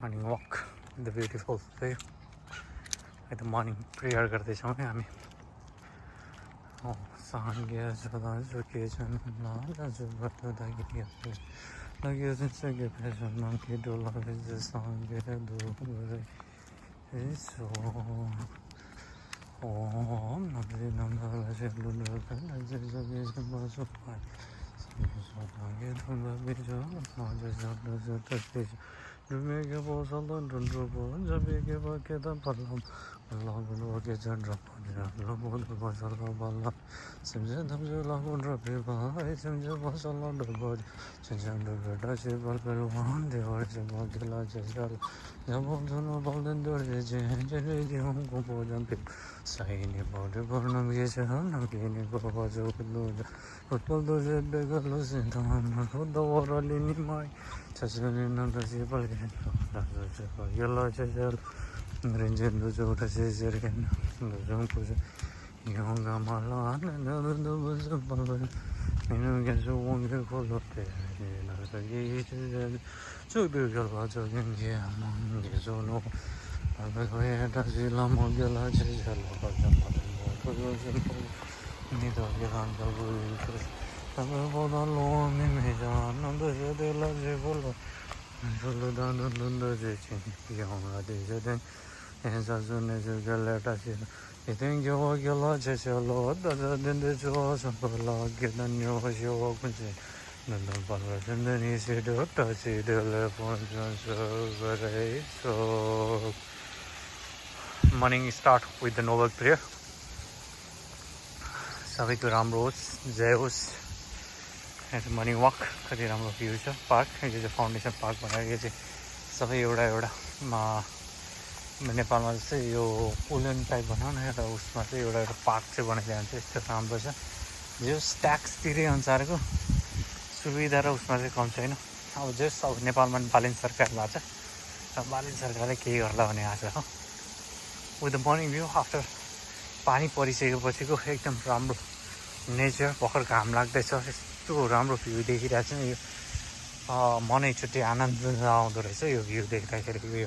morning walk in the beautiful view. At the morning prayer गर्दैछौँ है हामी. Sangya jala juke janla jubat dagi lagi sage passion monkey dola is sangya do so om namri namla jelulu jage jamaso pai sangya dola bejo maja jala jata Dumege bosalan dunrubo jabege bakedan palam Allah bunu ke janra panja lamun basala balla semje damje lagun rabe ba semje basala durbo semje durbo je balbel wan devar je bagela jajal jamon dono balden dore je je je hum ko bojan pe sai ni bode bornam ge je nam ge ni go bajo kulu utpal do je begalo sin tam ho do orali ni mai Chasani Nandasi Balgan, Yellow Chajal, Ranjan Dujo, Chasarian, Zumpuja, Yonga Malan, and other numbers of Balgan, and against a wonderful of the so beautiful again, among the Zono, Abagayatazila Mogala Chajal, Neither Yalan Boda long image on the Jadela Jevolo, Jolodan Lunda Jachin, Yonga de Jaden, and Sazun as a galata. You think you walk your lodge as your lord, other than the jaws of the log, get the new as you walk with it. The Palmas and then he said, touch it, the telephone, so morning start with the noble prayer. Saviku Ramros, Zeus. Morning walk कति राम्रो view छ park यो चाहिँ foundation park भनेर यो चाहिँ सबै एउटा नेपालमा जस्तै यो पुलन टाइप भनौँ न एउटा उसमा चाहिँ एउटा पार्क चाहिँ बनाइदिएको हुन्छ यस्तो राम्रो छ जो ट्याक्स तिरे अनुसारको सुविधा र उसमा चाहिँ कम छैन अब जस अब नेपालमा बालिन सरकार भएको छ र बालिन सरकारले केही गर्ला भन्ने आशा हो with the morning view after पानी परिसकेपछिको एकदम राम्रो नेचर भर्खर घाम लाग्दैछ यस्तो राम्रो भ्यू देखिरहेको छ नि यो मनै छुट्टै आनन्द आउँदो रहेछ यो भ्यू देख्दाखेरि यो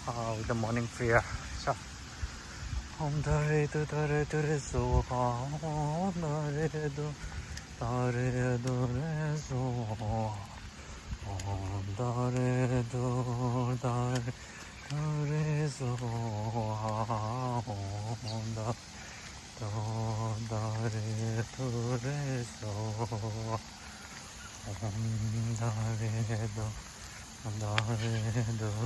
विथ द मर्निङ प्रेयर छ ओम तरे तुरे सो तरे दो रे सो ओम तरे दो तरे सो ओम Dare dore so dare dore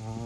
so